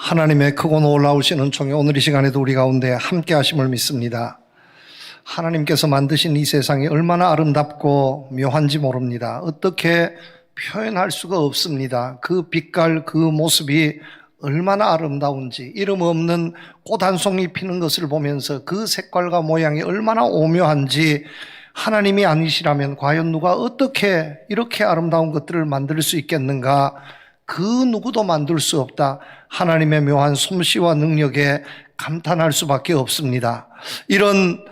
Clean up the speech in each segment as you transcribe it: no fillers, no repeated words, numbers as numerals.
하나님의 크고 놀라우신 은총이 오늘 이 시간에도 우리 가운데 함께 하심을 믿습니다. 하나님께서 만드신 이 세상이 얼마나 아름답고 묘한지 모릅니다. 어떻게 표현할 수가 없습니다. 그 빛깔, 그 모습이 얼마나 아름다운지, 이름 없는 꽃 한 송이 피는 것을 보면서 그 색깔과 모양이 얼마나 오묘한지, 하나님이 아니시라면 과연 누가 어떻게 이렇게 아름다운 것들을 만들 수 있겠는가? 그 누구도 만들 수 없다. 하나님의 묘한 솜씨와 능력에 감탄할 수밖에 없습니다. 이런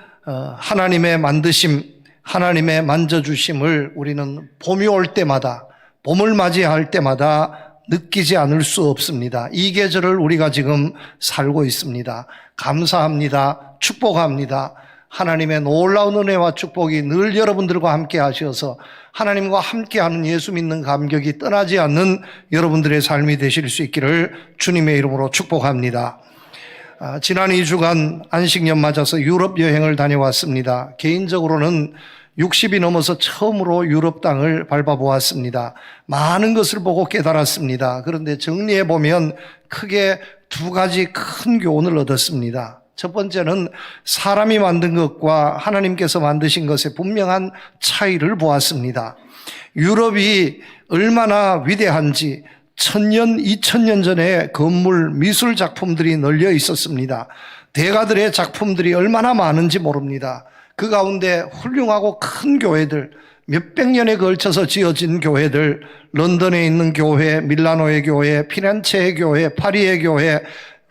하나님의 만드심, 하나님의 만져주심을 우리는 봄이 올 때마다, 봄을 맞이할 때마다 느끼지 않을 수 없습니다. 이 계절을 우리가 지금 살고 있습니다. 감사합니다. 축복합니다. 하나님의 놀라운 은혜와 축복이 늘 여러분들과 함께 하셔서 하나님과 함께하는 예수 믿는 감격이 떠나지 않는 여러분들의 삶이 되실 수 있기를 주님의 이름으로 축복합니다. 지난 2주간 안식년 맞아서 유럽 여행을 다녀왔습니다. 개인적으로는 60이 넘어서 처음으로 유럽 땅을 밟아보았습니다. 많은 것을 보고 깨달았습니다. 그런데 정리해보면 크게 두 가지 큰 교훈을 얻었습니다. 첫 번째는 사람이 만든 것과 하나님께서 만드신 것의 분명한 차이를 보았습니다. 유럽이 얼마나 위대한지 1000년, 2000년 전에 건물, 미술 작품들이 널려 있었습니다. 대가들의 작품들이 얼마나 많은지 모릅니다. 그 가운데 훌륭하고 큰 교회들, 몇백 년에 걸쳐서 지어진 교회들, 런던에 있는 교회, 밀라노의 교회, 피렌체의 교회, 파리의 교회,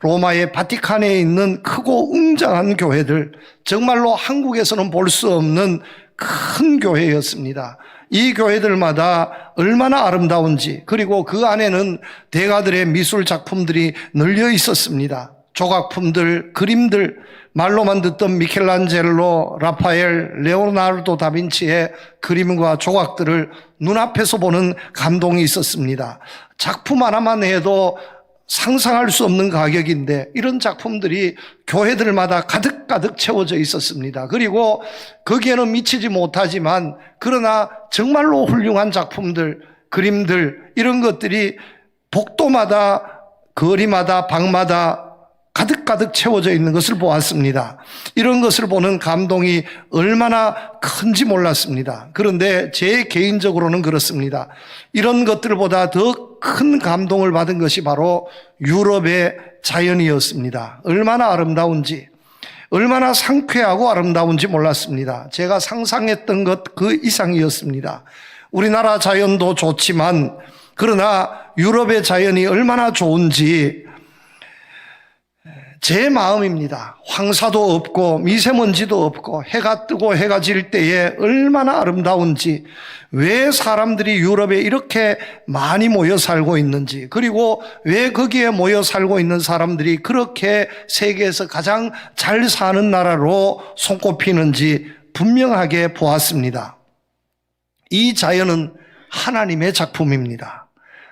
로마의 바티칸에 있는 크고 웅장한 교회들, 정말로 한국에서는 볼 수 없는 큰 교회였습니다. 이 교회들마다 얼마나 아름다운지, 그리고 그 안에는 대가들의 미술 작품들이 널려 있었습니다. 조각품들, 그림들, 말로만 듣던 미켈란젤로, 라파엘, 레오나르도 다빈치의 그림과 조각들을 눈앞에서 보는 감동이 있었습니다. 작품 하나만 해도 상상할 수 없는 가격인데 이런 작품들이 교회들마다 가득가득 채워져 있었습니다. 그리고 거기에는 미치지 못하지만 그러나 정말로 훌륭한 작품들, 그림들, 이런 것들이 복도마다, 거리마다, 방마다 가득가득 채워져 있는 것을 보았습니다. 이런 것을 보는 감동이 얼마나 큰지 몰랐습니다. 그런데 제 개인적으로는 그렇습니다. 이런 것들보다 더 큰 감동을 받은 것이 바로 유럽의 자연이었습니다. 얼마나 아름다운지, 얼마나 상쾌하고 아름다운지 몰랐습니다. 제가 상상했던 것 그 이상이었습니다. 우리나라 자연도 좋지만 그러나 유럽의 자연이 얼마나 좋은지 제 마음입니다. 황사도 없고 미세먼지도 없고 해가 뜨고 해가 질 때에 얼마나 아름다운지, 왜 사람들이 유럽에 이렇게 많이 모여 살고 있는지, 그리고 왜 거기에 모여 살고 있는 사람들이 그렇게 세계에서 가장 잘 사는 나라로 손꼽히는지 분명하게 보았습니다. 이 자연은 하나님의 작품입니다.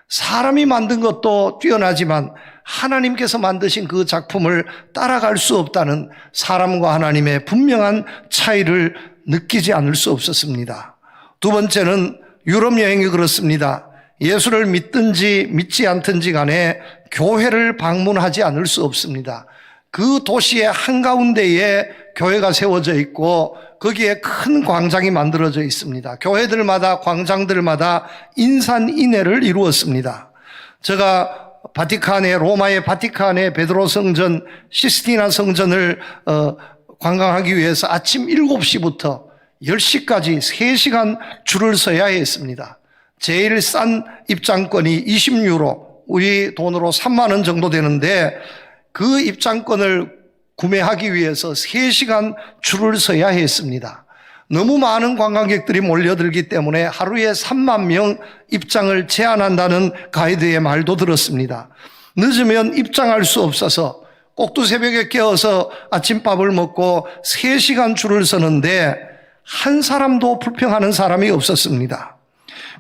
사람이 만든 것도 뛰어나지만 하나님께서 만드신 그 작품을 따라갈 수 없다는 사람과 하나님의 분명한 차이를 느끼지 않을 수 없었습니다. 두 번째는 유럽 여행이 그렇습니다. 예수를 믿든지 믿지 않든지 간에 교회를 방문하지 않을 수 없습니다. 그 도시의 한가운데에 교회가 세워져 있고 거기에 큰 광장이 만들어져 있습니다. 교회들마다, 광장들마다 인산인해를 이루었습니다. 제가 바티칸의, 로마의 바티칸의 베드로 성전, 시스티나 성전을 관광하기 위해서 아침 7시부터 10시까지 3시간 줄을 서야 했습니다. 제일 싼 입장권이 20유로, 우리 돈으로 3만 원 정도 되는데 그 입장권을 구매하기 위해서 3시간 줄을 서야 했습니다. 너무 많은 관광객들이 몰려들기 때문에 하루에 3만 명 입장을 제한한다는 가이드의 말도 들었습니다. 늦으면 입장할 수 없어서 꼭두 새벽에 깨어서 아침밥을 먹고 3시간 줄을 서는데 한 사람도 불평하는 사람이 없었습니다.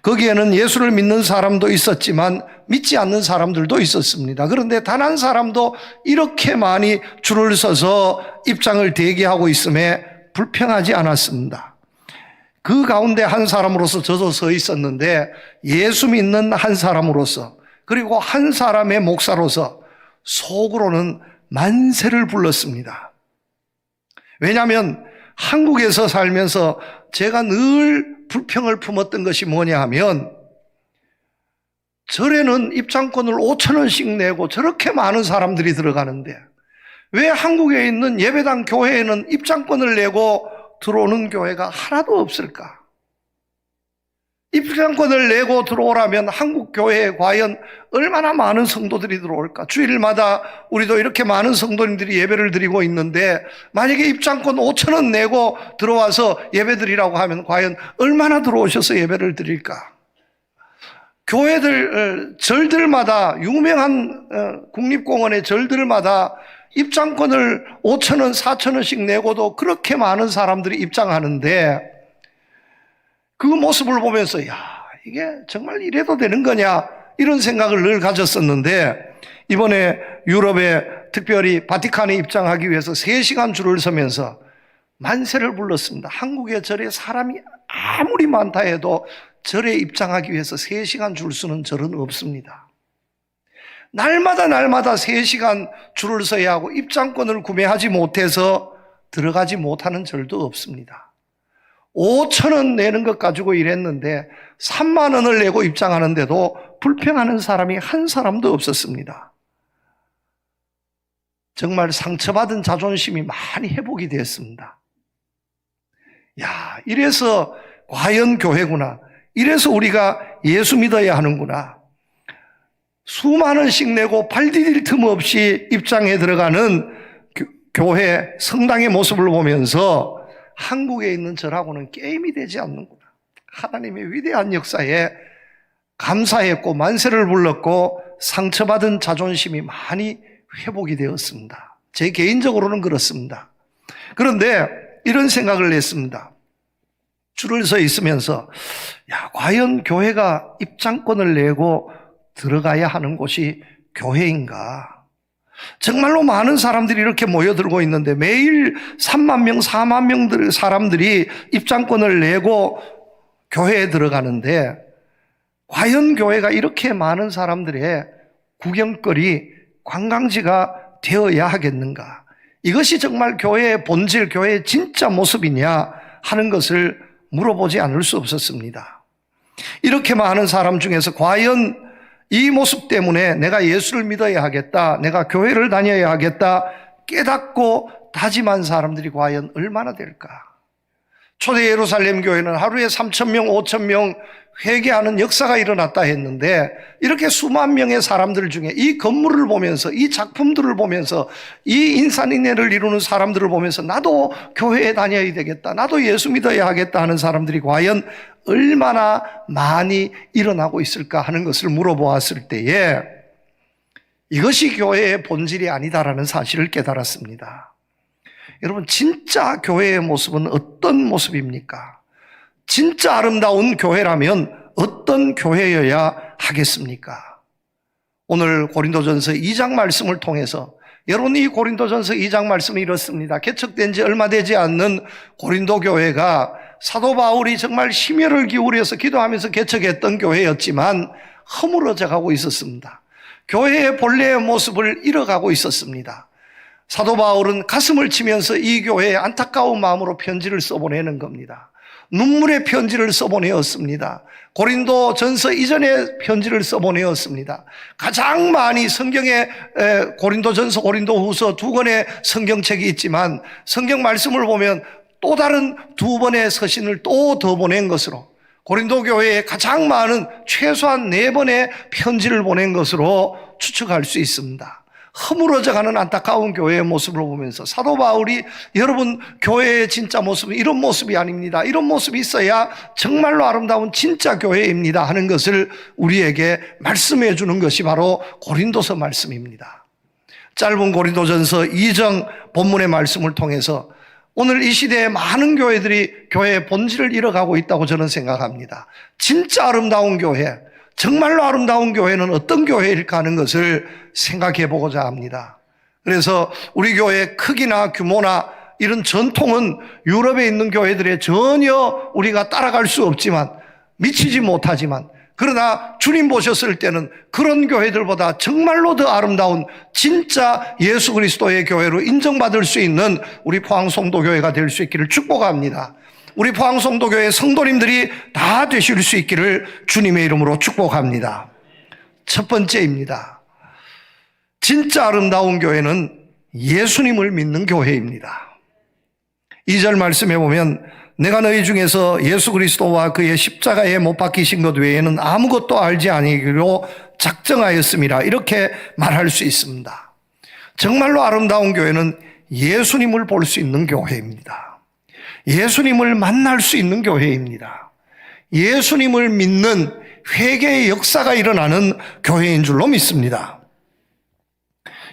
거기에는 예수를 믿는 사람도 있었지만 믿지 않는 사람들도 있었습니다. 그런데 단 한 사람도 이렇게 많이 줄을 서서 입장을 대기하고 있음에 불평하지 않았습니다. 그 가운데 한 사람으로서 저도 서 있었는데 예수 믿는 한 사람으로서, 그리고 한 사람의 목사로서 속으로는 만세를 불렀습니다. 왜냐하면 한국에서 살면서 제가 늘 불평을 품었던 것이 뭐냐 하면 절에는 입장권을 5,000원씩 내고 저렇게 많은 사람들이 들어가는데 왜 한국에 있는 예배당 교회에는 입장권을 내고 들어오는 교회가 하나도 없을까? 입장권을 내고 들어오라면 한국 교회에 과연 얼마나 많은 성도들이 들어올까? 주일마다 우리도 이렇게 많은 성도님들이 예배를 드리고 있는데 만약에 입장권 5,000원 내고 들어와서 예배 드리라고 하면 과연 얼마나 들어오셔서 예배를 드릴까? 교회들, 절들마다 유명한 국립공원의 절들마다 입장권을 5,000원, 4,000원씩 내고도 그렇게 많은 사람들이 입장하는데 그 모습을 보면서 야, 이게 정말 이래도 되는 거냐 이런 생각을 늘 가졌었는데 이번에 유럽에 특별히 바티칸에 입장하기 위해서 3시간 줄을 서면서 만세를 불렀습니다. 한국의 절에 사람이 아무리 많다 해도 절에 입장하기 위해서 3시간 줄 서는 절은 없습니다. 날마다 3시간 줄을 서야 하고 입장권을 구매하지 못해서 들어가지 못하는 절도 없습니다. 5,000원 내는 것 가지고 일했는데 3만 원을 내고 입장하는데도 불평하는 사람이 한 사람도 없었습니다. 정말 상처받은 자존심이 많이 회복이 됐습니다. 야, 이래서 과연 교회구나. 이래서 우리가 예수 믿어야 하는구나. 수만 원씩 내고 발 디딜 틈 없이 입장에 들어가는 교회, 성당의 모습을 보면서 한국에 있는 절하고는 게임이 되지 않는구나. 하나님의 위대한 역사에 감사했고 만세를 불렀고 상처받은 자존심이 많이 회복이 되었습니다. 제 개인적으로는 그렇습니다. 그런데 이런 생각을 했습니다. 줄을 서 있으면서 야, 과연 교회가 입장권을 내고 들어가야 하는 곳이 교회인가? 정말로 많은 사람들이 이렇게 모여들고 있는데 매일 3만 명, 4만 명 사람들이 입장권을 내고 교회에 들어가는데 과연 교회가 이렇게 많은 사람들의 구경거리, 관광지가 되어야 하겠는가? 이것이 정말 교회의 본질, 교회의 진짜 모습이냐 하는 것을 물어보지 않을 수 없었습니다. 이렇게 많은 사람 중에서 과연 이 모습 때문에 내가 예수를 믿어야 하겠다, 내가 교회를 다녀야 하겠다 깨닫고 다짐한 사람들이 과연 얼마나 될까? 초대 예루살렘 교회는 하루에 3,000명, 5,000명 회개하는 역사가 일어났다 했는데 이렇게 수만 명의 사람들 중에 이 건물을 보면서 이 작품들을 보면서 이 인산인해를 이루는 사람들을 보면서 나도 교회에 다녀야 되겠다, 나도 예수 믿어야 하겠다 하는 사람들이 과연 얼마나 많이 일어나고 있을까 하는 것을 물어보았을 때에 이것이 교회의 본질이 아니다라는 사실을 깨달았습니다. 여러분, 진짜 교회의 모습은 어떤 모습입니까? 진짜 아름다운 교회라면 어떤 교회여야 하겠습니까? 오늘 고린도전서 2장 말씀을 통해서 여러분, 이 고린도전서 2장 말씀이 이렇습니다. 개척된 지 얼마 되지 않는 고린도 교회가 사도 바울이 정말 심혈을 기울여서 기도하면서 개척했던 교회였지만 허물어져 가고 있었습니다. 교회의 본래의 모습을 잃어가고 있었습니다. 사도 바울은 가슴을 치면서 이 교회에 안타까운 마음으로 편지를 써보내는 겁니다. 눈물의 편지를 써보내었습니다. 고린도 전서 이전에 편지를 써보내었습니다. 가장 많이 성경에 고린도 전서, 고린도 후서 2권의 성경책이 있지만 성경 말씀을 보면 또 다른 2번의 서신을 또 더 보낸 것으로 고린도 교회에 가장 많은 최소한 4번의 편지를 보낸 것으로 추측할 수 있습니다. 허물어져가는 안타까운 교회의 모습을 보면서 사도 바울이 여러분, 교회의 진짜 모습은 이런 모습이 아닙니다, 이런 모습이 있어야 정말로 아름다운 진짜 교회입니다 하는 것을 우리에게 말씀해 주는 것이 바로 고린도서 말씀입니다. 짧은 고린도전서 2장 본문의 말씀을 통해서 오늘 이 시대에 많은 교회들이 교회의 본질을 잃어가고 있다고 저는 생각합니다. 진짜 아름다운 교회, 정말로 아름다운 교회는 어떤 교회일까 하는 것을 생각해 보고자 합니다. 그래서 우리 교회의 크기나 규모나 이런 전통은 유럽에 있는 교회들의 전혀 우리가 따라갈 수 없지만, 미치지 못하지만 그러나 주님 보셨을 때는 그런 교회들보다 정말로 더 아름다운 진짜 예수 그리스도의 교회로 인정받을 수 있는 우리 포항송도교회가 될 수 있기를 축복합니다. 우리 포항송도교회 성도님들이 다 되실 수 있기를 주님의 이름으로 축복합니다. 첫 번째입니다. 진짜 아름다운 교회는 예수님을 믿는 교회입니다. 2절 말씀해 보면 내가 너희 중에서 예수 그리스도와 그의 십자가에 못 박히신 것 외에는 아무것도 알지 아니기로 작정하였음이라 이렇게 말할 수 있습니다. 정말로 아름다운 교회는 예수님을 볼 수 있는 교회입니다. 예수님을 만날 수 있는 교회입니다. 예수님을 믿는 회개의 역사가 일어나는 교회인 줄로 믿습니다.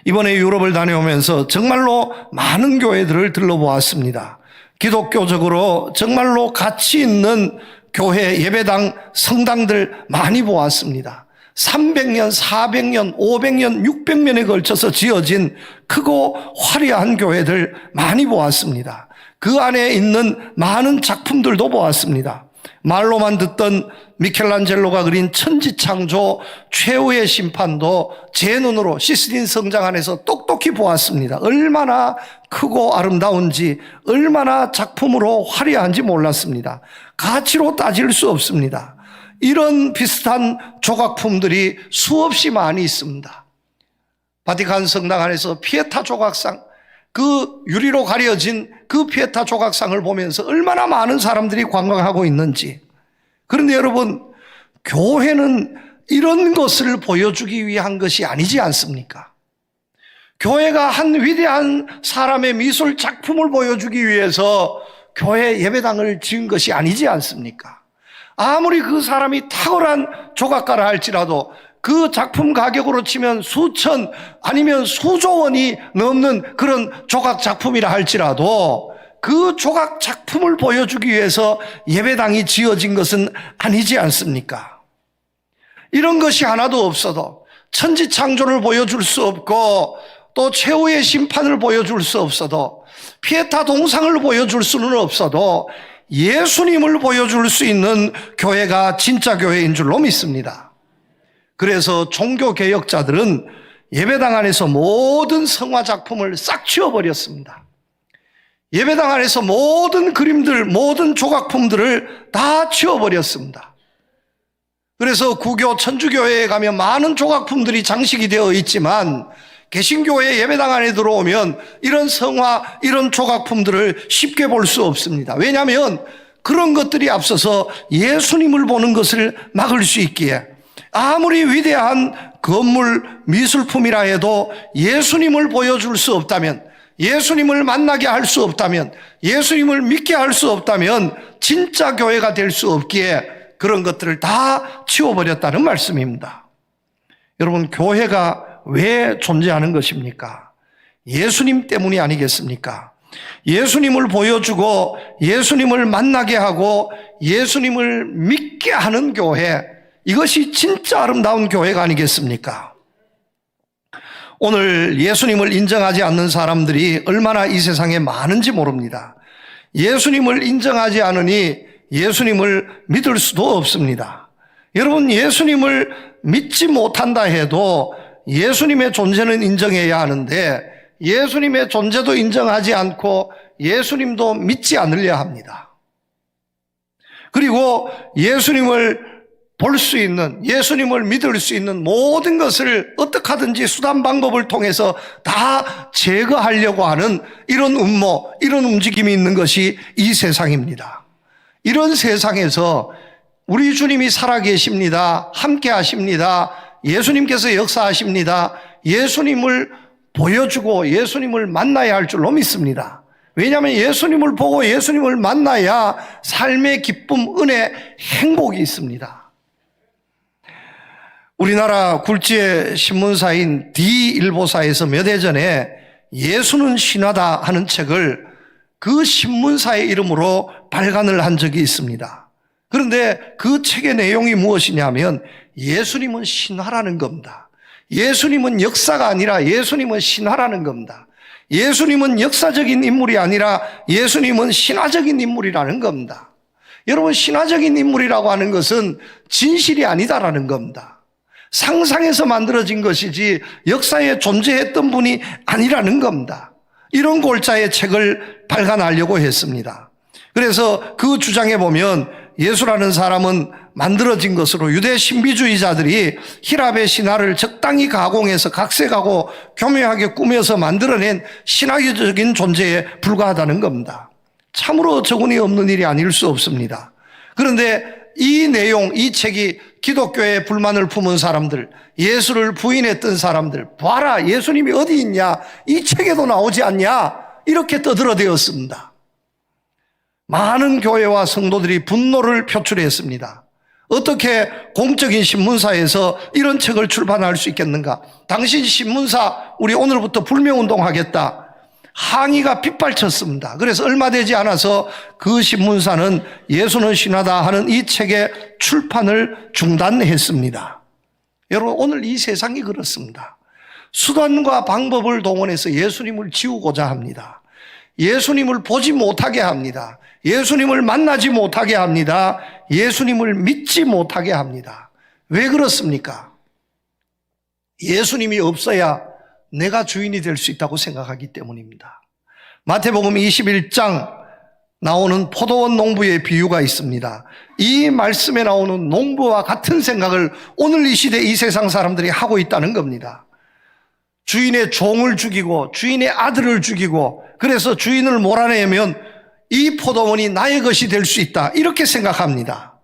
이번에 유럽을 다녀오면서 정말로 많은 교회들을 들러보았습니다. 기독교적으로 정말로 가치 있는 교회, 예배당, 성당들 많이 보았습니다. 300년, 400년, 500년, 600년에 걸쳐서 지어진 크고 화려한 교회들 많이 보았습니다. 그 안에 있는 많은 작품들도 보았습니다. 말로만 듣던 미켈란젤로가 그린 천지창조 최후의 심판도 제 눈으로 시스틴 성장 안에서 똑똑히 보았습니다. 얼마나 크고 아름다운지, 얼마나 작품으로 화려한지 몰랐습니다. 가치로 따질 수 없습니다. 이런 비슷한 조각품들이 수없이 많이 있습니다. 바티칸 성당 안에서 피에타 조각상, 그 유리로 가려진 그 피에타 조각상을 보면서 얼마나 많은 사람들이 관광하고 있는지. 그런데 여러분, 교회는 이런 것을 보여주기 위한 것이 아니지 않습니까? 교회가 한 위대한 사람의 미술 작품을 보여주기 위해서 교회 예배당을 지은 것이 아니지 않습니까? 아무리 그 사람이 탁월한 조각가라 할지라도 그 작품 가격으로 치면 수천 아니면 수조 원이 넘는 그런 조각 작품이라 할지라도 그 조각 작품을 보여주기 위해서 예배당이 지어진 것은 아니지 않습니까? 이런 것이 하나도 없어도 천지창조를 보여줄 수 없고 또 최후의 심판을 보여줄 수 없어도 피에타 동상을 보여줄 수는 없어도 예수님을 보여줄 수 있는 교회가 진짜 교회인 줄로 믿습니다. 그래서 종교개혁자들은 예배당 안에서 모든 성화 작품을 싹 치워버렸습니다. 예배당 안에서 모든 그림들, 모든 조각품들을 다 치워버렸습니다. 그래서 구교 천주교회에 가면 많은 조각품들이 장식이 되어 있지만 개신교회 예배당 안에 들어오면 이런 성화, 이런 조각품들을 쉽게 볼 수 없습니다. 왜냐하면 그런 것들이 앞서서 예수님을 보는 것을 막을 수 있기에 아무리 위대한 건물, 미술품이라 해도 예수님을 보여줄 수 없다면, 예수님을 만나게 할 수 없다면, 예수님을 믿게 할 수 없다면 진짜 교회가 될 수 없기에 그런 것들을 다 치워버렸다는 말씀입니다. 여러분, 교회가 왜 존재하는 것입니까? 예수님 때문이 아니겠습니까? 예수님을 보여주고 예수님을 만나게 하고 예수님을 믿게 하는 교회, 이것이 진짜 아름다운 교회가 아니겠습니까? 오늘 예수님을 인정하지 않는 사람들이 얼마나 이 세상에 많은지 모릅니다. 예수님을 인정하지 않으니 예수님을 믿을 수도 없습니다. 여러분, 예수님을 믿지 못한다 해도 예수님의 존재는 인정해야 하는데 예수님의 존재도 인정하지 않고 예수님도 믿지 않으려 합니다. 그리고 예수님을 볼 수 있는, 예수님을 믿을 수 있는 모든 것을 어떻게 하든지 수단 방법을 통해서 다 제거하려고 하는 이런 음모, 이런 움직임이 있는 것이 이 세상입니다. 이런 세상에서 우리 주님이 살아계십니다. 함께 하십니다. 예수님께서 역사하십니다. 예수님을 보여주고 예수님을 만나야 할 줄로 믿습니다. 왜냐하면 예수님을 보고 예수님을 만나야 삶의 기쁨, 은혜, 행복이 있습니다. 우리나라 굴지의 신문사인 D일보사에서 몇 해 전에 예수는 신화다 하는 책을 그 신문사의 이름으로 발간을 한 적이 있습니다. 그런데 그 책의 내용이 무엇이냐면 예수님은 신화라는 겁니다. 예수님은 역사가 아니라 예수님은 신화라는 겁니다. 예수님은 역사적인 인물이 아니라 예수님은 신화적인 인물이라는 겁니다. 여러분, 신화적인 인물이라고 하는 것은 진실이 아니다라는 겁니다. 상상해서 만들어진 것이지 역사에 존재했던 분이 아니라는 겁니다. 이런 골자의 책을 발간하려고 했습니다. 그래서 그 주장에 보면 예수라는 사람은 만들어진 것으로 유대 신비주의자들이 히랍의 신화를 적당히 가공해서 각색하고 교묘하게 꾸며서 만들어낸 신화적인 존재에 불과하다는 겁니다. 참으로 어처구니 없는 일이 아닐 수 없습니다. 그런데 이 내용, 이 책이 기독교에 불만을 품은 사람들, 예수를 부인했던 사람들, 봐라, 예수님이 어디 있냐, 이 책에도 나오지 않냐, 이렇게 떠들어대었습니다. 많은 교회와 성도들이 분노를 표출했습니다. 어떻게 공적인 신문사에서 이런 책을 출판할 수 있겠는가? 당신 신문사 우리 오늘부터 불매운동하겠다. 항의가 빗발쳤습니다. 그래서 얼마 되지 않아서 그 신문사는 예수는 신화다 하는 이 책의 출판을 중단했습니다. 여러분, 오늘 이 세상이 그렇습니다. 수단과 방법을 동원해서 예수님을 지우고자 합니다. 예수님을 보지 못하게 합니다. 예수님을 만나지 못하게 합니다. 예수님을 믿지 못하게 합니다. 왜 그렇습니까? 예수님이 없어야 내가 주인이 될 수 있다고 생각하기 때문입니다. 마태복음 21장 나오는 포도원 농부의 비유가 있습니다. 이 말씀에 나오는 농부와 같은 생각을 오늘 이 시대 이 세상 사람들이 하고 있다는 겁니다. 주인의 종을 죽이고 주인의 아들을 죽이고 그래서 주인을 몰아내면 이 포도원이 나의 것이 될 수 있다, 이렇게 생각합니다.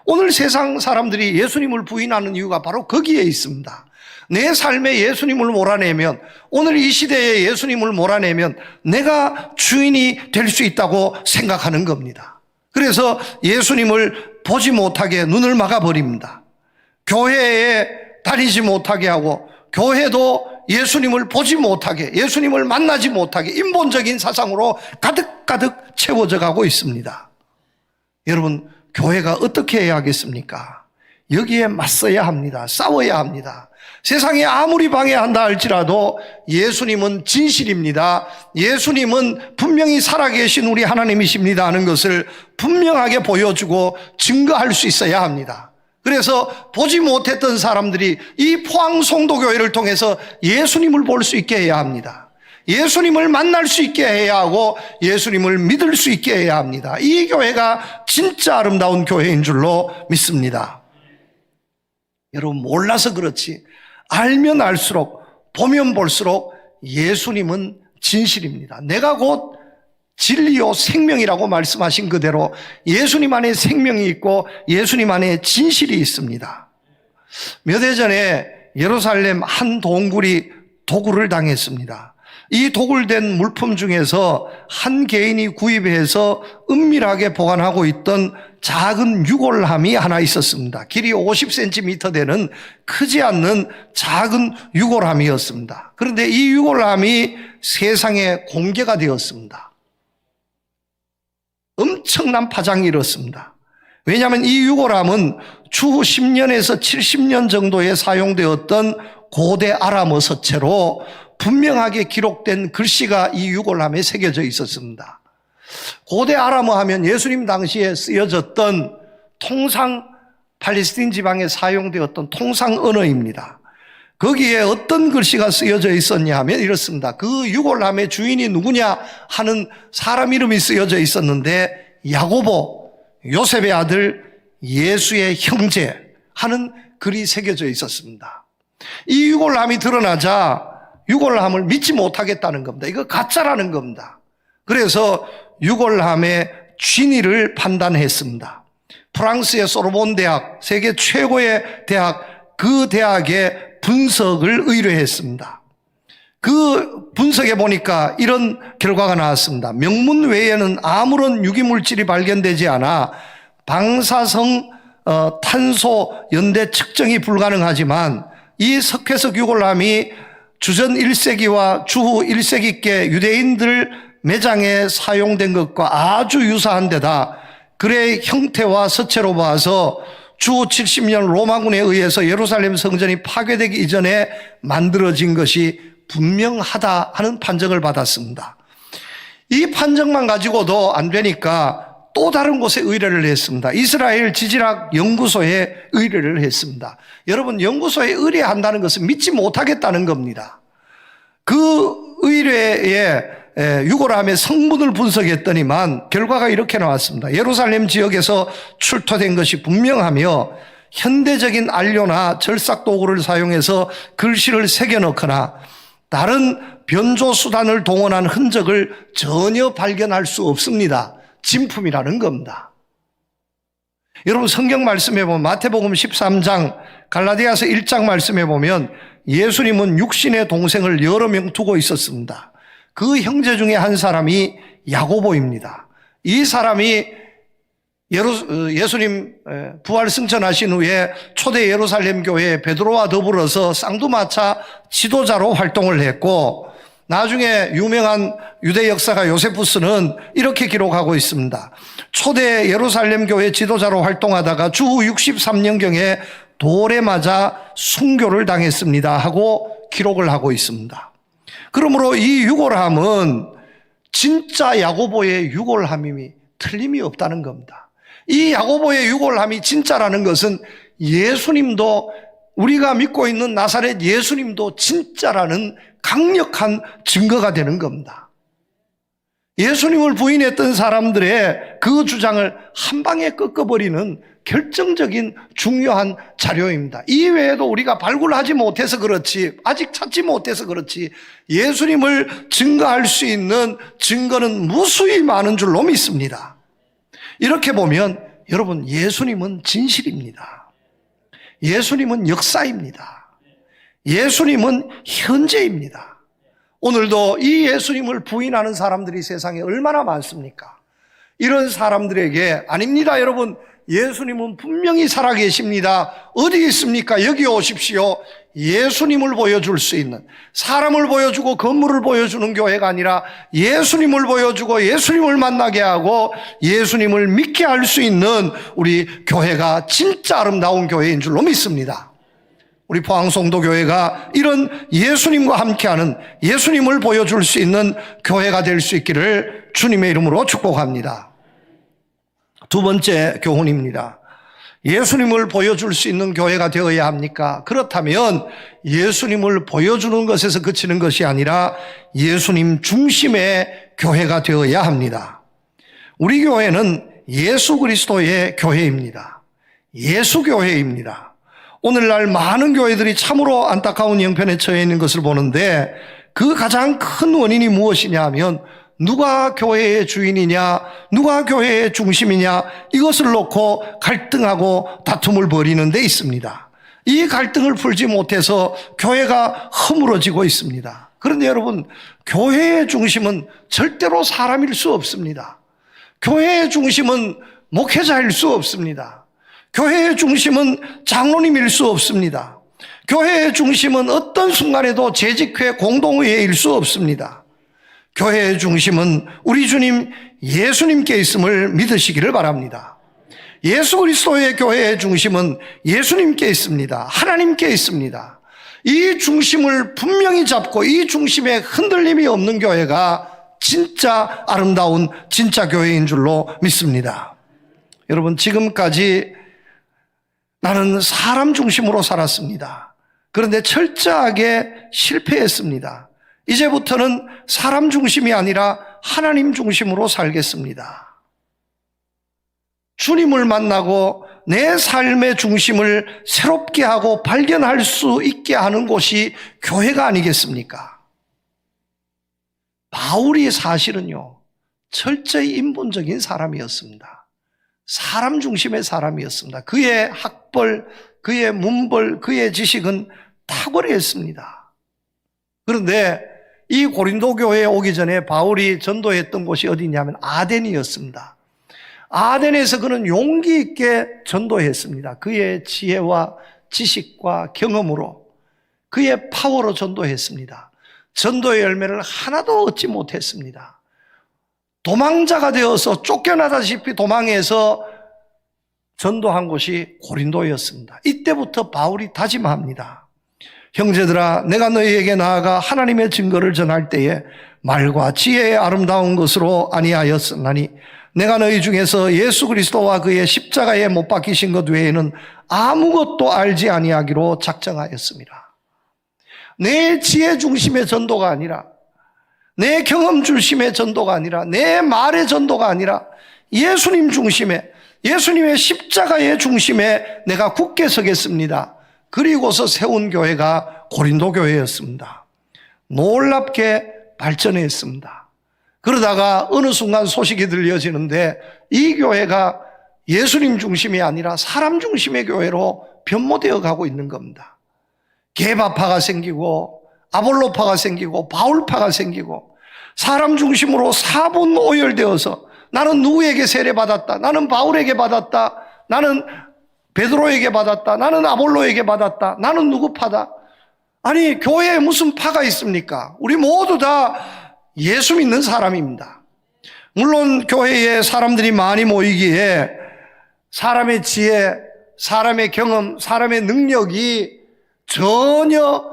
오늘 세상 사람들이 예수님을 부인하는 이유가 바로 거기에 있습니다. 내 삶에 예수님을 몰아내면, 오늘 이 시대에 예수님을 몰아내면 내가 주인이 될 수 있다고 생각하는 겁니다. 그래서 예수님을 보지 못하게 눈을 막아버립니다. 교회에 다니지 못하게 하고 교회도 예수님을 보지 못하게, 예수님을 만나지 못하게 인본적인 사상으로 가득가득 채워져 가고 있습니다. 여러분, 교회가 어떻게 해야 하겠습니까? 여기에 맞서야 합니다. 싸워야 합니다. 세상이 아무리 방해한다 할지라도 예수님은 진실입니다. 예수님은 분명히 살아계신 우리 하나님이십니다 하는 것을 분명하게 보여주고 증거할 수 있어야 합니다. 그래서 보지 못했던 사람들이 이 포항 송도교회를 통해서 예수님을 볼 수 있게 해야 합니다. 예수님을 만날 수 있게 해야 하고 예수님을 믿을 수 있게 해야 합니다. 이 교회가 진짜 아름다운 교회인 줄로 믿습니다. 여러분, 몰라서 그렇지 알면 알수록, 보면 볼수록 예수님은 진실입니다. 내가 곧 진리요 생명이라고 말씀하신 그대로 예수님 안에 생명이 있고 예수님 안에 진실이 있습니다. 몇 해 전에 예루살렘 한 동굴이 도굴을 당했습니다. 이 도굴된 물품 중에서 한 개인이 구입해서 은밀하게 보관하고 있던 작은 유골함이 하나 있었습니다. 길이 50cm 되는 크지 않는 작은 유골함이었습니다. 그런데 이 유골함이 세상에 공개가 되었습니다. 엄청난 파장이 일었습니다. 왜냐하면 이 유골함은 추후 10년에서 70년 정도에 사용되었던 고대 아람어 서체로 분명하게 기록된 글씨가 이 유골함에 새겨져 있었습니다. 고대 아람어 하면 예수님 당시에 쓰여졌던 통상, 팔레스틴 지방에 사용되었던 통상 언어입니다. 거기에 어떤 글씨가 쓰여져 있었냐 하면 이렇습니다. 그 유골함의 주인이 누구냐 하는 사람 이름이 쓰여져 있었는데 야고보, 요셉의 아들, 예수의 형제 하는 글이 새겨져 있었습니다. 이 유골함이 드러나자 유골함을 믿지 못하겠다는 겁니다. 이거 가짜라는 겁니다. 그래서 유골함의 진위를 판단했습니다. 프랑스의 소르본 대학, 세계 최고의 대학, 그 대학의 분석을 의뢰했습니다. 그 분석해 보니까 이런 결과가 나왔습니다. 명문 외에는 아무런 유기물질이 발견되지 않아 방사성 탄소 연대 측정이 불가능하지만 이 석회석 유골함이 주전 1세기와 주후 1세기께 유대인들 매장에 사용된 것과 아주 유사한 데다 글의 형태와 서체로 봐서 주후 70년 로마군에 의해서 예루살렘 성전이 파괴되기 이전에 만들어진 것이 분명하다 하는 판정을 받았습니다. 이 판정만 가지고도 안 되니까 또 다른 곳에 의뢰를 했습니다. 이스라엘 지질학 연구소에 의뢰를 했습니다. 여러분, 연구소에 의뢰한다는 것은 믿지 못하겠다는 겁니다. 그 의뢰에 유골함의 성분을 분석했더니만 결과가 이렇게 나왔습니다. 예루살렘 지역에서 출토된 것이 분명하며 현대적인 안료나 절삭 도구를 사용해서 글씨를 새겨 넣거나 다른 변조 수단을 동원한 흔적을 전혀 발견할 수 없습니다. 진품이라는 겁니다. 여러분, 성경 말씀해 보면 마태복음 13장, 갈라디아서 1장 말씀해 보면 예수님은 육신의 동생을 여러 명 두고 있었습니다. 그 형제 중에 한 사람이 야고보입니다. 이 사람이 예수님 부활 승천하신 후에 초대 예루살렘 교회 베드로와 더불어서 쌍두마차 지도자로 활동을 했고, 나중에 유명한 유대 역사가 요세푸스는 이렇게 기록하고 있습니다. 초대 예루살렘 교회 지도자로 활동하다가 주후 63년경에 돌에 맞아 순교를 당했습니다 하고 기록을 하고 있습니다. 그러므로 이 유골함은 진짜 야고보의 유골함임이 틀림이 없다는 겁니다. 이 야고보의 유골함이 진짜라는 것은 예수님도, 우리가 믿고 있는 나사렛 예수님도 진짜라는 강력한 증거가 되는 겁니다. 예수님을 부인했던 사람들의 그 주장을 한 방에 꺾어버리는 결정적인 중요한 자료입니다. 이 외에도 우리가 발굴하지 못해서 그렇지, 아직 찾지 못해서 그렇지, 예수님을 증거할 수 있는 증거는 무수히 많은 줄로 믿습니다. 이렇게 보면 여러분, 예수님은 진실입니다. 예수님은 역사입니다. 예수님은 현재입니다. 오늘도 이 예수님을 부인하는 사람들이 세상에 얼마나 많습니까? 이런 사람들에게 아닙니다, 여러분. 예수님은 분명히 살아계십니다. 어디 있습니까? 여기 오십시오. 예수님을 보여줄 수 있는, 사람을 보여주고 건물을 보여주는 교회가 아니라 예수님을 보여주고 예수님을 만나게 하고 예수님을 믿게 할 수 있는 우리 교회가 진짜 아름다운 교회인 줄로 믿습니다. 우리 포항송도교회가 이런 예수님과 함께하는, 예수님을 보여줄 수 있는 교회가 될 수 있기를 주님의 이름으로 축복합니다. 두 번째 교훈입니다. 예수님을 보여줄 수 있는 교회가 되어야 합니까? 그렇다면 예수님을 보여주는 것에서 그치는 것이 아니라 예수님 중심의 교회가 되어야 합니다. 우리 교회는 예수 그리스도의 교회입니다. 예수 교회입니다. 오늘날 많은 교회들이 참으로 안타까운 형편에 처해 있는 것을 보는데, 그 가장 큰 원인이 무엇이냐 하면 누가 교회의 주인이냐, 누가 교회의 중심이냐, 이것을 놓고 갈등하고 다툼을 벌이는 데 있습니다. 이 갈등을 풀지 못해서 교회가 허물어지고 있습니다. 그런데 여러분, 교회의 중심은 절대로 사람일 수 없습니다. 교회의 중심은 목회자일 수 없습니다. 교회의 중심은 장로님일 수 없습니다. 교회의 중심은 어떤 순간에도 재직회 공동회의일 수 없습니다. 교회의 중심은 우리 주님 예수님께 있음을 믿으시기를 바랍니다. 예수 그리스도의 교회의 중심은 예수님께 있습니다. 하나님께 있습니다. 이 중심을 분명히 잡고 이 중심에 흔들림이 없는 교회가 진짜 아름다운 진짜 교회인 줄로 믿습니다. 여러분, 지금까지 나는 사람 중심으로 살았습니다. 그런데 철저하게 실패했습니다. 이제부터는 사람 중심이 아니라 하나님 중심으로 살겠습니다. 주님을 만나고 내 삶의 중심을 새롭게 하고 발견할 수 있게 하는 곳이 교회가 아니겠습니까? 바울이 사실은요, 철저히 인본적인 사람이었습니다. 사람 중심의 사람이었습니다. 그의 학벌, 그의 문벌, 그의 지식은 탁월했습니다. 그런데 이 고린도 교회에 오기 전에 바울이 전도했던 곳이 어디냐면 아덴이었습니다. 아덴에서 그는 용기 있게 전도했습니다. 그의 지혜와 지식과 경험으로, 그의 파워로 전도했습니다. 전도의 열매를 하나도 얻지 못했습니다. 도망자가 되어서 쫓겨나다시피 도망해서 전도한 곳이 고린도였습니다. 이때부터 바울이 다짐합니다. 형제들아, 내가 너희에게 나아가 하나님의 증거를 전할 때에 말과 지혜의 아름다운 것으로 아니하였으나니 내가 너희 중에서 예수 그리스도와 그의 십자가에 못 박히신 것 외에는 아무것도 알지 아니하기로 작정하였습니다. 내 지혜 중심의 전도가 아니라, 내 경험 중심의 전도가 아니라, 내 말의 전도가 아니라 예수님 중심의, 예수님의 십자가의 중심에 내가 굳게 서겠습니다. 그리고서 세운 교회가 고린도 교회였습니다. 놀랍게 발전했습니다. 그러다가 어느 순간 소식이 들려지는데 이 교회가 예수님 중심이 아니라 사람 중심의 교회로 변모되어 가고 있는 겁니다. 게바파가 생기고 아볼로파가 생기고 바울파가 생기고 사람 중심으로 사분 오열되어서 나는 누구에게 세례받았다, 나는 바울에게 받았다, 나는 베드로에게 받았다, 나는 아볼로에게 받았다, 나는 누구 파다. 아니, 교회에 무슨 파가 있습니까? 우리 모두 다 예수 믿는 사람입니다. 물론 교회에 사람들이 많이 모이기에 사람의 지혜, 사람의 경험, 사람의 능력이 전혀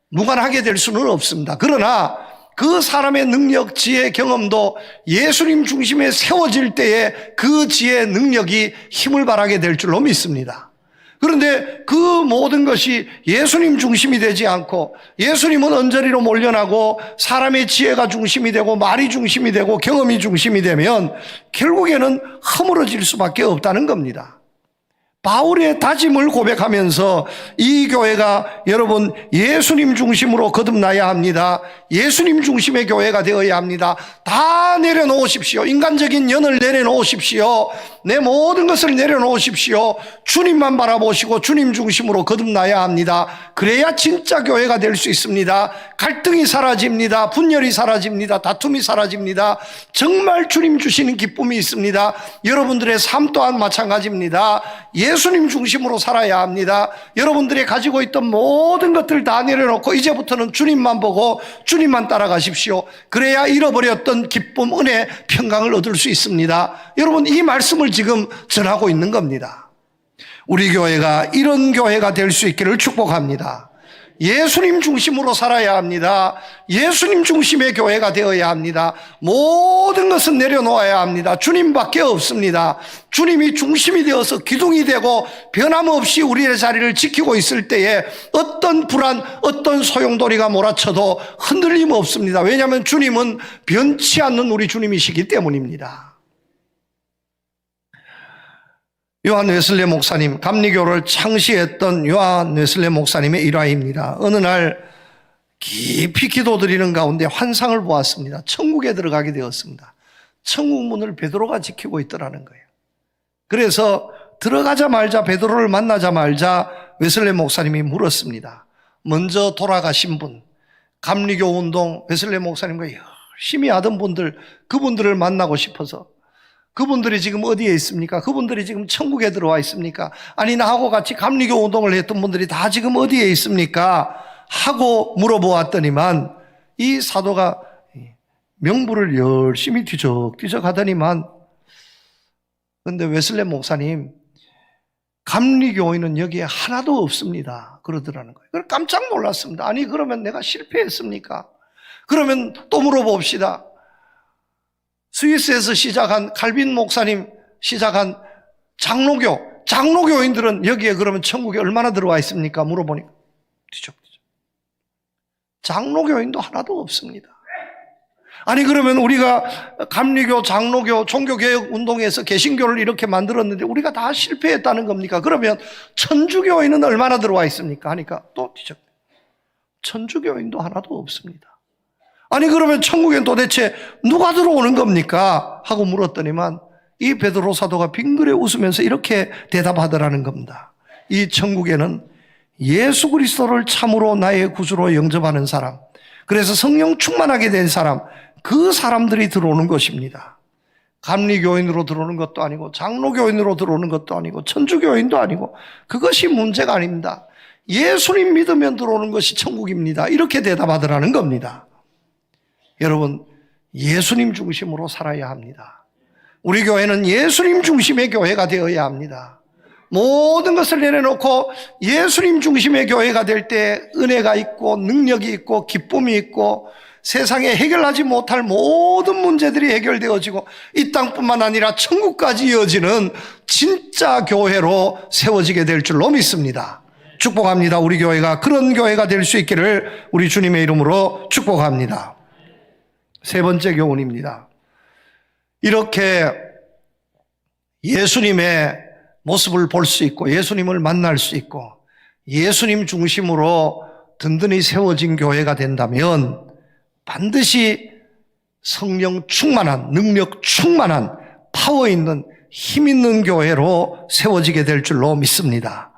무관하게 될 수는 없습니다. 그러나 그 사람의 능력, 지혜, 경험도 예수님 중심에 세워질 때에 그 지혜, 능력이 힘을 발하게 될 줄로 믿습니다. 그런데 그 모든 것이 예수님 중심이 되지 않고 예수님은 언저리로 몰려나고 사람의 지혜가 중심이 되고 말이 중심이 되고 경험이 중심이 되면 결국에는 허물어질 수밖에 없다는 겁니다. 바울의 다짐을 고백하면서 이 교회가 여러분 예수님 중심으로 거듭나야 합니다. 예수님 중심의 교회가 되어야 합니다. 다 내려놓으십시오. 인간적인 연을 내려놓으십시오. 내 모든 것을 내려놓으십시오. 주님만 바라보시고 주님 중심으로 거듭나야 합니다. 그래야 진짜 교회가 될 수 있습니다. 갈등이 사라집니다. 분열이 사라집니다. 다툼이 사라집니다. 정말 주님 주시는 기쁨이 있습니다. 여러분들의 삶 또한 마찬가지입니다. 예수님 중심으로 살아야 합니다. 여러분들이 가지고 있던 모든 것들 다 내려놓고 이제부터는 주님만 보고 주님만 따라가십시오. 그래야 잃어버렸던 기쁨, 은혜, 평강을 얻을 수 있습니다. 여러분, 이 말씀을 지금 전하고 있는 겁니다. 우리 교회가 이런 교회가 될 수 있기를 축복합니다. 예수님 중심으로 살아야 합니다. 예수님 중심의 교회가 되어야 합니다. 모든 것은 내려놓아야 합니다. 주님밖에 없습니다. 주님이 중심이 되어서 기둥이 되고 변함없이 우리의 자리를 지키고 있을 때에 어떤 불안, 어떤 소용돌이가 몰아쳐도 흔들림 없습니다. 왜냐하면 주님은 변치 않는 우리 주님이시기 때문입니다. 요한 웨슬레 목사님, 감리교를 창시했던 요한 웨슬레 목사님의 일화입니다. 어느 날 깊이 기도드리는 가운데 환상을 보았습니다. 천국에 들어가게 되었습니다. 천국 문을 베드로가 지키고 있더라는 거예요. 그래서 들어가자마자 베드로를 만나자마자 웨슬레 목사님이 물었습니다. 먼저 돌아가신 분, 감리교 운동 웨슬레 목사님과 열심히 하던 분들, 그분들을 만나고 싶어서 그분들이 지금 어디에 있습니까? 그분들이 지금 천국에 들어와 있습니까? 아니, 나하고 같이 감리교 운동을 했던 분들이 다 지금 어디에 있습니까? 하고 물어보았더니만 이 사도가 명부를 열심히 뒤적뒤적 하더니만 그런데 웨슬레 목사님, 감리교인은 여기에 하나도 없습니다. 그러더라는 거예요. 그래서 깜짝 놀랐습니다. 아니, 그러면 내가 실패했습니까? 그러면 또 물어봅시다. 스위스에서 시작한 칼빈 목사님 시작한 장로교인들은 여기에 그러면 천국에 얼마나 들어와 있습니까? 물어보니까 뒤적뒤적. 장로교인도 하나도 없습니다. 아니, 그러면 우리가 감리교, 장로교, 종교개혁 운동에서 개신교를 이렇게 만들었는데 우리가 다 실패했다는 겁니까? 그러면 천주교인은 얼마나 들어와 있습니까? 하니까 또 뒤적. 천주교인도 하나도 없습니다. 아니, 그러면 천국엔 도대체 누가 들어오는 겁니까? 하고 물었더니만 이 베드로 사도가 빙그레 웃으면서 이렇게 대답하더라는 겁니다. 이 천국에는 예수 그리스도를 참으로 나의 구주로 영접하는 사람, 그래서 성령 충만하게 된 사람, 그 사람들이 들어오는 것입니다. 감리교인으로 들어오는 것도 아니고 장로교인으로 들어오는 것도 아니고 천주교인도 아니고 그것이 문제가 아닙니다. 예수님 믿으면 들어오는 것이 천국입니다. 이렇게 대답하더라는 겁니다. 여러분, 예수님 중심으로 살아야 합니다. 우리 교회는 예수님 중심의 교회가 되어야 합니다. 모든 것을 내려놓고 예수님 중심의 교회가 될 때 은혜가 있고 능력이 있고 기쁨이 있고 세상에 해결하지 못할 모든 문제들이 해결되어지고 이 땅뿐만 아니라 천국까지 이어지는 진짜 교회로 세워지게 될 줄로 믿습니다. 축복합니다. 우리 교회가 그런 교회가 될 수 있기를 우리 주님의 이름으로 축복합니다. 세 번째 교훈입니다. 이렇게 예수님의 모습을 볼 수 있고 예수님을 만날 수 있고 예수님 중심으로 든든히 세워진 교회가 된다면 반드시 성령 충만한, 능력 충만한, 파워 있는, 힘 있는 교회로 세워지게 될 줄로 믿습니다.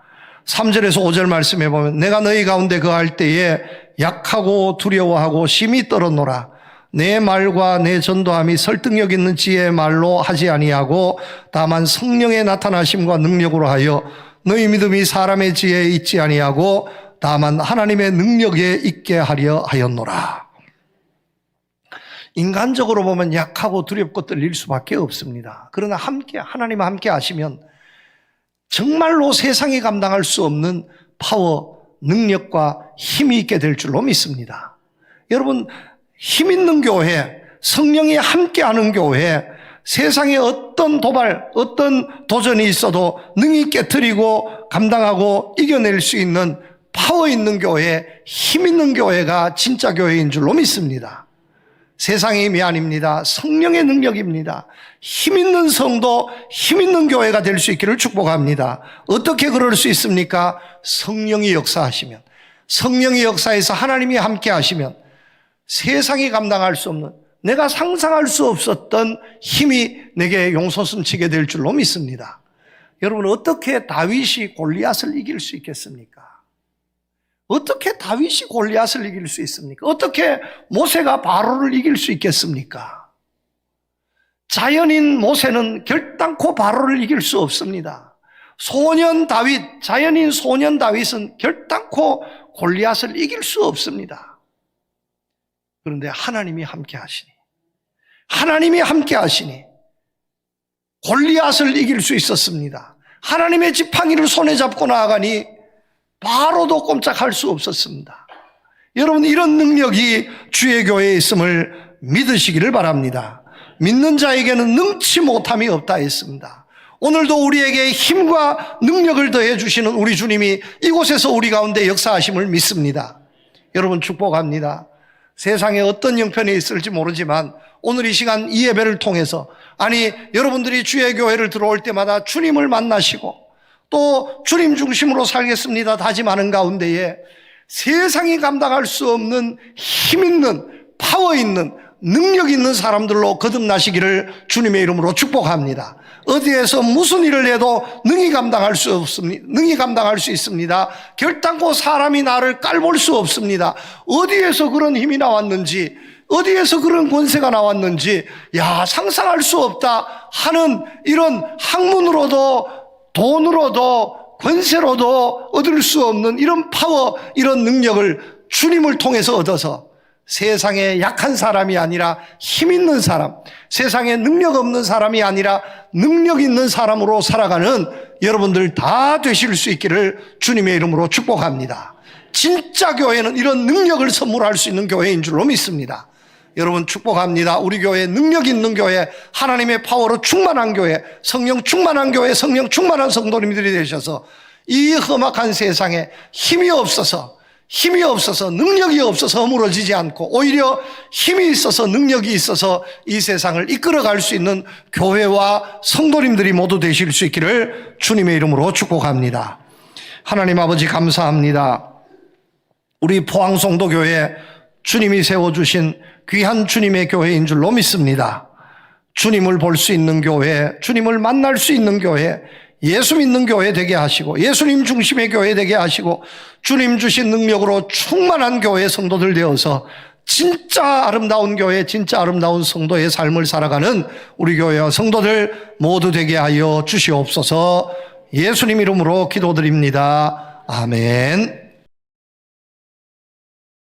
3절에서 5절 말씀해 보면 내가 너희 가운데 거할 때에 약하고 두려워하고 심히 떨었노라. 내 말과 내 전도함이 설득력 있는 지혜의 말로 하지 아니하고 다만 성령의 나타나심과 능력으로 하여 너희 믿음이 사람의 지혜에 있지 아니하고 다만 하나님의 능력에 있게 하려 하였노라. 인간적으로 보면 약하고 두렵고 떨릴 수밖에 없습니다. 그러나 하나님 함께 하시면 정말로 세상이 감당할 수 없는 파워, 능력과 힘이 있게 될 줄로 믿습니다. 여러분, 힘 있는 교회, 성령이 함께하는 교회, 세상에 어떤 도발, 어떤 도전이 있어도 능히 깨트리고 감당하고 이겨낼 수 있는 파워 있는 교회, 힘 있는 교회가 진짜 교회인 줄로 믿습니다. 세상의 힘이 아닙니다. 성령의 능력입니다. 힘 있는 성도, 힘 있는 교회가 될 수 있기를 축복합니다. 어떻게 그럴 수 있습니까? 성령이 역사하시면, 성령의 역사에서 하나님이 함께 하시면 세상이 감당할 수 없는, 내가 상상할 수 없었던 힘이 내게 용솟음치게 될 줄로 믿습니다. 여러분, 어떻게 다윗이 골리앗을 이길 수 있겠습니까? 어떻게 다윗이 골리앗을 이길 수 있습니까? 어떻게 모세가 바로를 이길 수 있겠습니까? 자연인 모세는 결단코 바로를 이길 수 없습니다. 소년 다윗, 자연인 소년 다윗은 결단코 골리앗을 이길 수 없습니다. 그런데 하나님이 함께 하시니, 하나님이 함께 하시니 골리앗을 이길 수 있었습니다. 하나님의 지팡이를 손에 잡고 나아가니 바로도 꼼짝할 수 없었습니다. 여러분, 이런 능력이 주의 교회에 있음을 믿으시기를 바랍니다. 믿는 자에게는 능치 못함이 없다 했습니다. 오늘도 우리에게 힘과 능력을 더해 주시는 우리 주님이 이곳에서 우리 가운데 역사하심을 믿습니다. 여러분, 축복합니다. 세상에 어떤 형편이 있을지 모르지만 오늘 이 시간 이 예배를 통해서, 아니 여러분들이 주의 교회를 들어올 때마다 주님을 만나시고 또 주님 중심으로 살겠습니다 다짐하는 가운데에 세상이 감당할 수 없는 힘 있는, 파워 있는, 능력 있는 사람들로 거듭나시기를 주님의 이름으로 축복합니다. 어디에서 무슨 일을 해도 능히 감당할 수 없습니다. 능히 감당할 수 있습니다. 결단코 사람이 나를 깔볼 수 없습니다. 어디에서 그런 힘이 나왔는지, 어디에서 그런 권세가 나왔는지, 야, 상상할 수 없다 하는 이런 학문으로도 돈으로도 권세로도 얻을 수 없는 이런 파워, 이런 능력을 주님을 통해서 얻어서 세상에 약한 사람이 아니라 힘 있는 사람, 세상에 능력 없는 사람이 아니라 능력 있는 사람으로 살아가는 여러분들 다 되실 수 있기를 주님의 이름으로 축복합니다. 진짜 교회는 이런 능력을 선물할 수 있는 교회인 줄로 믿습니다. 여러분, 축복합니다. 우리 교회 능력 있는 교회, 하나님의 파워로 충만한 교회, 성령 충만한 교회, 성령 충만한 성도님들이 되셔서 이 험악한 세상에 힘이 없어서, 능력이 없어서 허물어지지 않고 오히려 힘이 있어서, 능력이 있어서 이 세상을 이끌어갈 수 있는 교회와 성도님들이 모두 되실 수 있기를 주님의 이름으로 축복합니다. 하나님 아버지, 감사합니다. 우리 포항송도교회 주님이 세워주신 귀한 주님의 교회인 줄로 믿습니다. 주님을 볼 수 있는 교회, 주님을 만날 수 있는 교회, 예수 믿는 교회 되게 하시고 예수님 중심의 교회 되게 하시고 주님 주신 능력으로 충만한 교회 성도들 되어서 진짜 아름다운 교회, 진짜 아름다운 성도의 삶을 살아가는 우리 교회와 성도들 모두 되게 하여 주시옵소서. 예수님 이름으로 기도드립니다. 아멘.